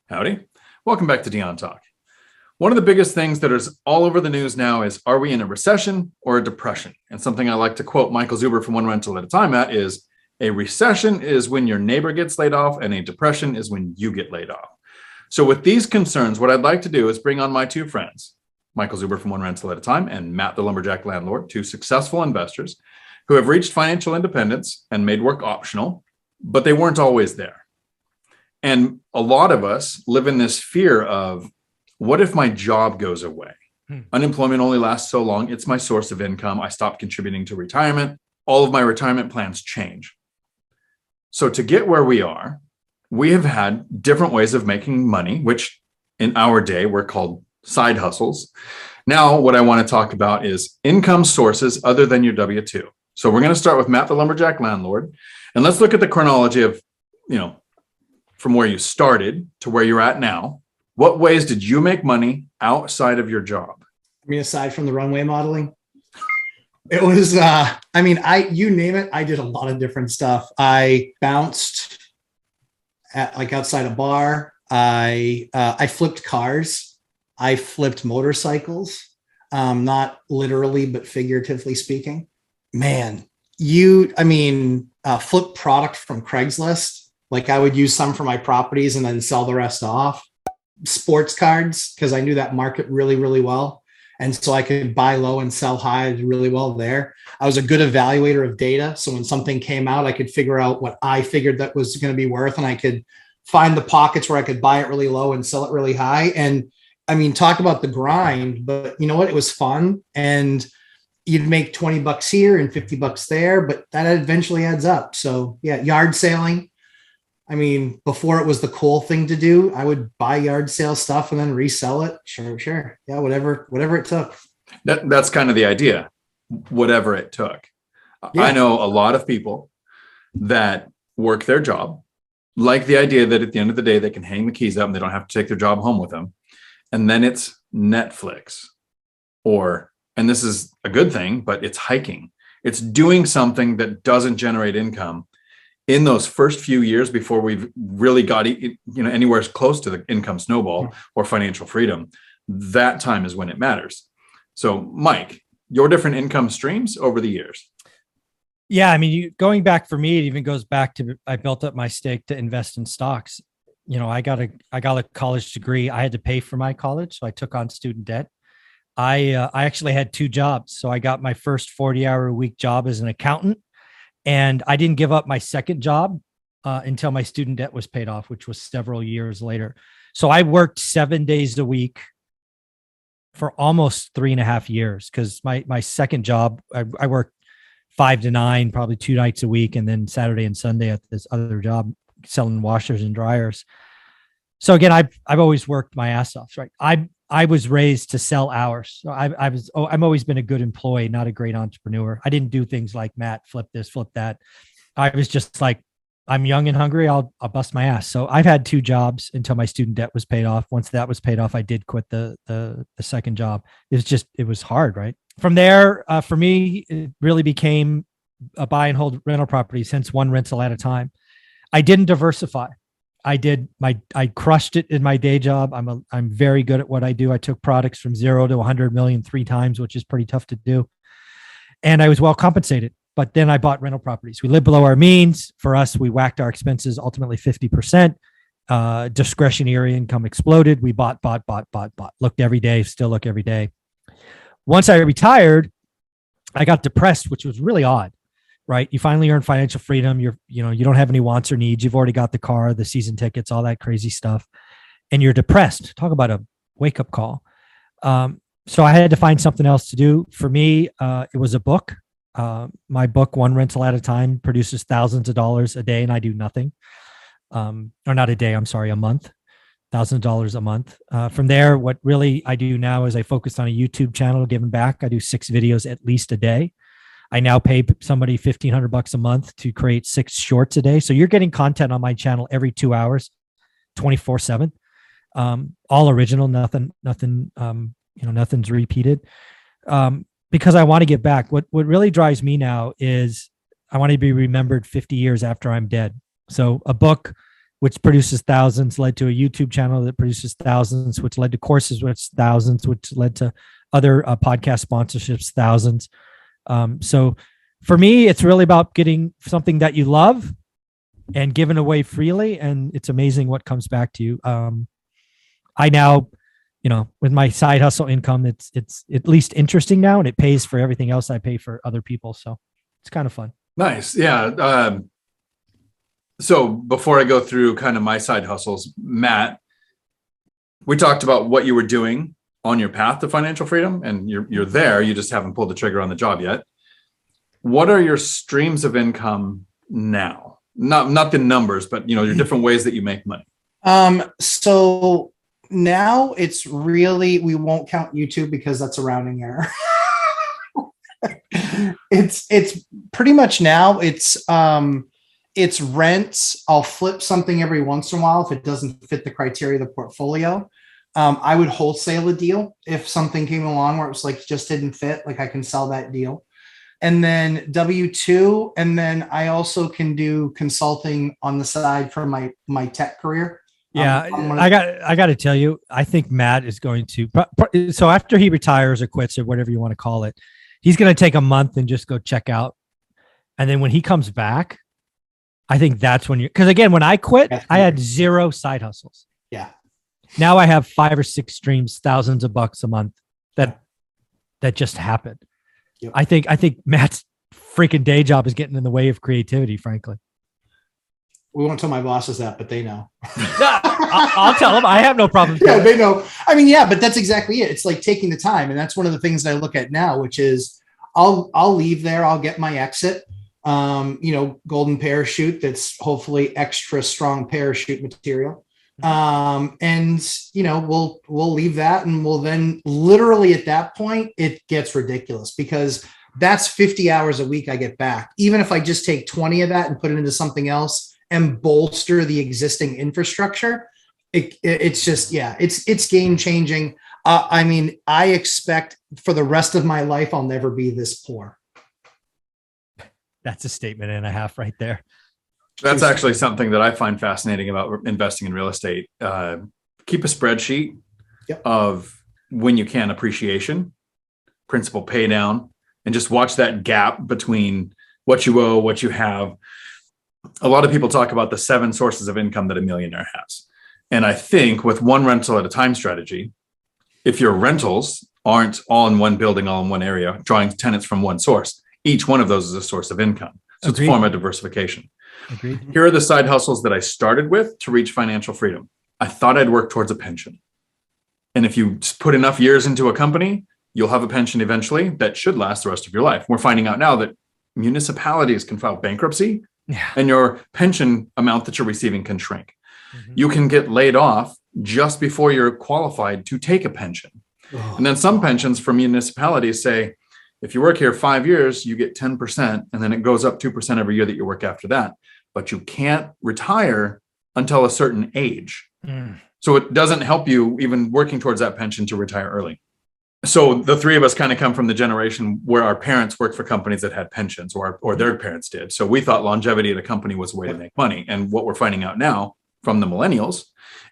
Howdy. Welcome back to Dion Talk. One of the biggest things that is all over the news now is, are we in a recession or a depression? And something I like to quote Michael Zuber from One Rental at a Time at is, a recession is when your neighbor gets laid off, and a depression is when you get laid off. So with these concerns, what I'd like to do is bring on my two friends, Michael Zuber from One Rental at a Time and Matt, the Lumberjack Landlord, two successful investors who have reached financial independence and made work optional, but they weren't always there. And a lot of us live in this fear of, what if my job goes away? Unemployment only lasts so long. It's my source of income. I stopped contributing to retirement. All of my retirement plans change. So to get where we are, we have had different ways of making money, which in our day were called side hustles. Now, what I want to talk about is income sources other than your W-2. So we're going to start with Matt, the Lumberjack Landlord, and let's look at the chronology of, from where you started to where you're at now. What ways did you make money outside of your job? I mean, aside from the runway modeling, it was, you name it. I did a lot of different stuff. I bounced outside a bar. I flipped cars. I flipped motorcycles, not literally, but figuratively speaking. Man, flip product from Craigslist. Like I would use some for my properties and then sell the rest off. Sports cards, because I knew that market really, really well. And so I could buy low and sell high really well there. I was a good evaluator of data. So when something came out, I could figure out what I figured that was going to be worth. And I could find the pockets where I could buy it really low and sell it really high. And talk about the grind, but you know what? It was fun. And you'd make $20 here and $50 there, but that eventually adds up. So yeah, yard selling. Before it was the cool thing to do, I would buy yard sale stuff and then resell it. Sure. Yeah, whatever it took. That's kind of the idea. Whatever it took. Yeah. I know a lot of people that work their job, like the idea that at the end of the day, they can hang the keys up and they don't have to take their job home with them. And then it's Netflix and this is a good thing, but it's hiking. It's doing something that doesn't generate income in those first few years before we've really got anywhere close to the income snowball or financial freedom. That time is when it matters. So Mike, your different income streams over the years. Yeah. Going back for me, it even goes back to, I built up my stake to invest in stocks. I got a college degree. I had to pay for my college. So I took on student debt. I actually had two jobs. So I got my first 40-hour-a-week job as an accountant. And I didn't give up my second job until my student debt was paid off, which was several years later. So I worked 7 days a week for almost 3.5 years, because my second job, I worked 5 to 9, probably 2 nights a week, and then Saturday and Sunday at this other job selling washers and dryers. So again, I've always worked my ass off, right? I was raised to sell hours. So I've always been a good employee, not a great entrepreneur. I didn't do things like Matt, flip this, flip that. I was just like, I'm young and hungry. I'll bust my ass. So I've had 2 jobs until my student debt was paid off. Once that was paid off, I did quit the second job. It was hard, right? From there, for me, it really became a buy and hold rental properties, hence one rental at a time. I didn't diversify. I crushed it in my day job. I'm very good at what I do. I took products from 0 to 100 million 3 times, which is pretty tough to do. And I was well compensated, but then I bought rental properties. We lived below our means. For us, we whacked our expenses ultimately 50%. Discretionary income exploded. We bought. Looked every day, still look every day. Once I retired, I got depressed, which was really odd. Right. You finally earn financial freedom. You don't have any wants or needs. You've already got the car, the season tickets, all that crazy stuff. And you're depressed. Talk about a wake up call. So I had to find something else to do. For me, it was a book. My book, One Rental at a Time, produces thousands of dollars a day, and I do nothing. Or not a day, I'm sorry, a month. $1,000 a month. From there, what really I do now is I focus on a YouTube channel, giving back. I do 6 videos at least a day. I now pay somebody $1,500 a month to create 6 shorts a day. So you're getting content on my channel every 2 hours, 24/7, all original, nothing, nothing's repeated. Because I want to get back. What really drives me now is I want to be remembered 50 years after I'm dead. So a book which produces thousands, led to a YouTube channel that produces thousands, which led to courses, which thousands, which led to other podcast sponsorships, thousands. So for me, it's really about getting something that you love and giving away freely. And it's amazing what comes back to you. I now, with my side hustle income, it's at least interesting now, and it pays for everything else I pay for other people. So it's kind of fun. Nice. Yeah. So before I go through kind of my side hustles, Matt, we talked about what you were doing on your path to financial freedom, and you're there. You just haven't pulled the trigger on the job yet. What are your streams of income now? Not the numbers, but your different ways that you make money. So now it's really, we won't count YouTube because that's a rounding error. It's pretty much now it's rents. I'll flip something every once in a while if it doesn't fit the criteria of the portfolio. I would wholesale a deal if something came along where it was like just didn't fit, like I can sell that deal. And then W-2, and then I also can do consulting on the side for my tech career. Yeah, I got to tell you, I think Matt is going to. So after he retires or quits or whatever you want to call it, he's going to take a month and just go check out. And then when he comes back, I think that's when because again, when I quit, I had 0 side hustles. Yeah. Now I have 5 or 6 streams, thousands of bucks a month that just happened. Yep. I think Matt's freaking day job is getting in the way of creativity, frankly. We won't tell my bosses that, but they know. I'll tell them. I have no problem. Yeah, they know. I mean, yeah, but that's exactly it. It's like taking the time. And that's one of the things that I look at now, which is I'll leave there. I'll get my exit, golden parachute. That's hopefully extra strong parachute material. And we'll leave that, and we'll then literally at that point, it gets ridiculous because that's 50 hours a week I get back. Even if I just take 20 of that and put it into something else and bolster the existing infrastructure, it's just, it's game changing. I mean, I expect for the rest of my life, I'll never be this poor. That's a statement and a half right there. That's actually something that I find fascinating about investing in real estate. Keep a spreadsheet of when you can appreciation, principal pay down, and just watch that gap between what you owe, what you have. A lot of people talk about the 7 sources of income that a millionaire has. And I think with one rental at a time strategy, if your rentals aren't all in one building, all in one area, drawing tenants from one source, each one of those is a source of income. So it's a form of diversification. Agreed. Here are the side hustles that I started with to reach financial freedom. I thought I'd work towards a pension. And if you put enough years into a company, you'll have a pension eventually that should last the rest of your life. We're finding out now that municipalities can file bankruptcy and your pension amount that you're receiving can shrink. Mm-hmm. You can get laid off just before you're qualified to take a pension. Oh. And then some pensions from municipalities say, if you work here 5 years, you get 10%, and then it goes up 2% every year that you work after that. But you can't retire until a certain age. Mm. So it doesn't help you even working towards that pension to retire early. So the 3 of us kind of come from the generation where our parents worked for companies that had pensions or their parents did. So we thought longevity at a company was a way to make money. And what we're finding out now from the millennials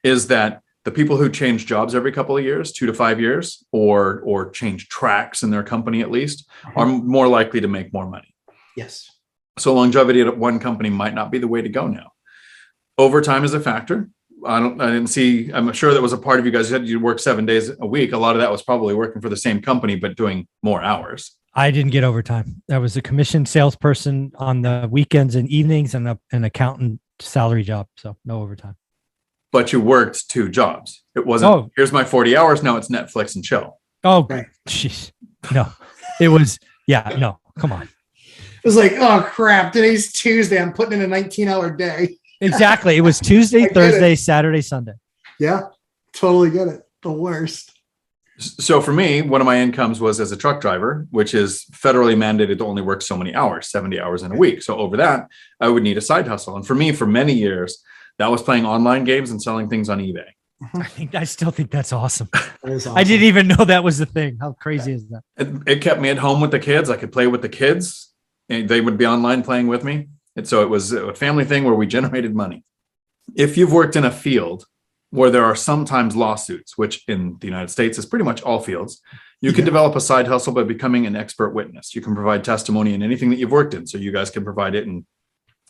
is that the people who change jobs every couple of years, 2 to 5 years, or change tracks in their company at least, are more likely to make more money. Yes. So longevity at one company might not be the way to go now. Overtime is a factor. I'm sure that was a part of you guys. You said you work 7 days a week. A lot of that was probably working for the same company, but doing more hours. I didn't get overtime. I was a commissioned salesperson on the weekends and evenings and an accountant salary job. So no overtime. but you worked two jobs. It wasn't, here's my 40 hours. Now it's Netflix and chill. Oh, jeez. No, it was, no, come on. It was like, oh crap, today's Tuesday. I'm putting in a 19-hour day. Exactly. It was Tuesday, Thursday, Saturday, Sunday. Yeah, totally get it. The worst. So for me, one of my incomes was as a truck driver, which is federally mandated to only work so many hours, 70 hours in a week. So over that, I would need a side hustle. And for me, for many years, that was playing online games and selling things on eBay. I still think that's awesome. Awesome. I didn't even know that was the thing. How crazy is that? It kept me at home with the kids. I could play with the kids and they would be online playing with me. And so it was a family thing where we generated money. if you've worked in a field where there are sometimes lawsuits, which in the United States is pretty much all fields, you can develop a side hustle by becoming an expert witness. You can provide testimony in anything that you've worked in. So you guys can provide it in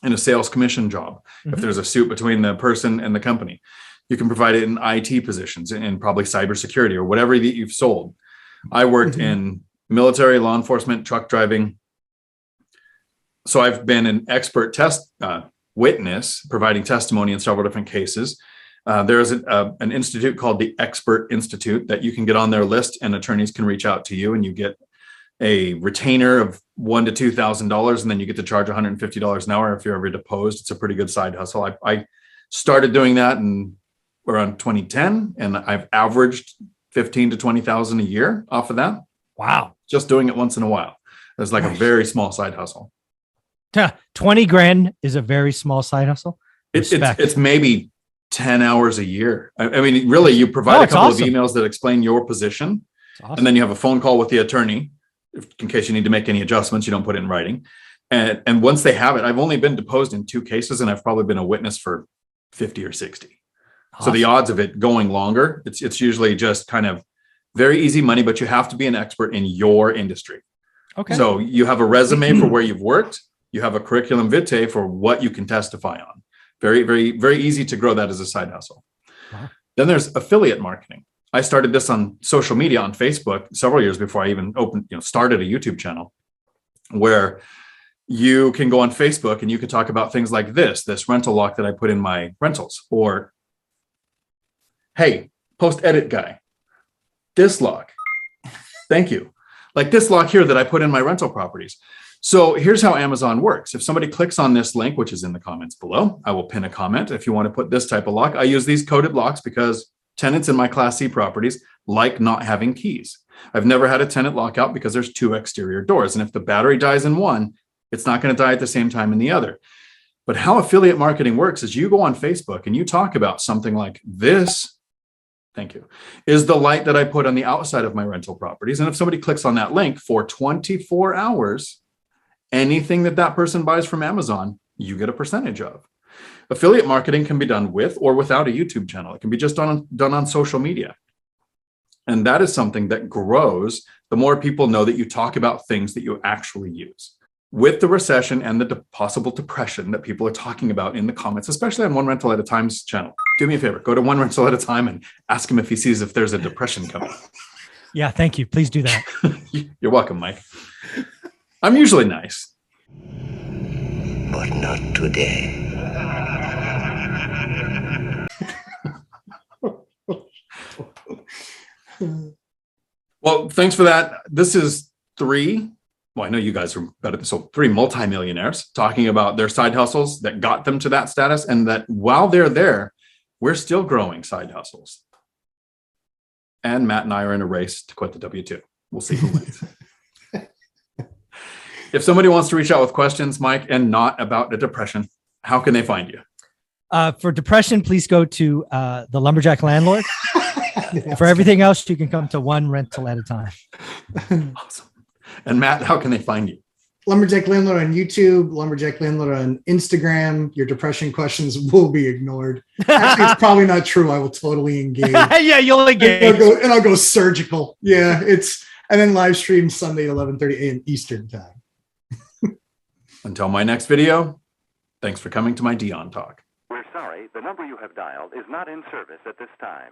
a sales commission job. If there's a suit between the person and the company, you can provide it in IT positions and probably cybersecurity or whatever that you've sold. I worked in military, law enforcement, truck driving. So I've been an expert witness, providing testimony in several different cases. There's an institute called the Expert Institute that you can get on their list, and attorneys can reach out to you, and you get a retainer of $1,000 to $2,000, and then you get to charge $150 an hour if you're ever deposed. It's a pretty good side hustle. I started doing that in around 2010, and I've averaged 15 to 20,000 a year off of that. Wow. Just doing it once in a while. It's like a very small side hustle. 20 grand is a very small side hustle. It's maybe 10 hours a year. I mean, really, you provide a couple of emails that explain your position, and then you have a phone call with the attorney in case you need to make any adjustments. You don't put it in writing. And once they have it, I've only been deposed in 2 cases, and I've probably been a witness for 50 or 60. Awesome. So the odds of it going longer, it's usually just kind of very easy money, but you have to be an expert in your industry. Okay. So you have a resume for where you've worked. You have a curriculum vitae for what you can testify on. Very, very, very easy to grow that as a side hustle. Wow. Then there's affiliate marketing. I started this on social media on Facebook several years before I even started a YouTube channel, where you can go on Facebook and you can talk about things like this rental lock that I put in my rentals, or, hey, post edit guy, this lock, thank you. Like this lock here that I put in my rental properties. So here's how Amazon works. If somebody clicks on this link, which is in the comments below, I will pin a comment. If you want to put this type of lock, I use these coded locks because tenants in my Class C properties like not having keys. I've never had a tenant lock out because there's 2 exterior doors. And if the battery dies in one, it's not going to die at the same time in the other. But how affiliate marketing works is you go on Facebook and you talk about something like this. Thank you. Is the light that I put on the outside of my rental properties. And if somebody clicks on that link for 24 hours, anything that person buys from Amazon, you get a percentage of. Affiliate marketing can be done with or without a YouTube channel. It can be just done on social media. And that is something that grows the more people know that you talk about things that you actually use. With the recession and the possible depression that people are talking about in the comments, especially on One Rental at a Time's channel, do me a favor, go to One Rental at a Time and ask him if he sees if there's a depression coming. Yeah, thank you. Please do that. You're welcome, Mike. I'm usually nice. But not today. Well, thanks for that. This is 3. Well, I know you guys are better than so 3 multimillionaires talking about their side hustles that got them to that status, and that while they're there, we're still growing side hustles. And Matt and I are in a race to quit the W-2. We'll see who wins. If somebody wants to reach out with questions, Mike, and not about a depression, how can they find you? For depression, please go to the Lumberjack Landlord. For everything else, you can come to One Rental at a Time. Awesome. And Matt, how can they find you? Lumberjack Landlord on YouTube, Lumberjack Landlord on Instagram. Your depression questions will be ignored. Actually, it's probably not true. I will totally engage. Yeah, you'll engage. And I'll go surgical. Yeah, and then live stream Sunday at 11:30 a.m. Eastern time. Until my next video, thanks for coming to my Dion Talk. We're sorry, the number you have dialed is not in service at this time.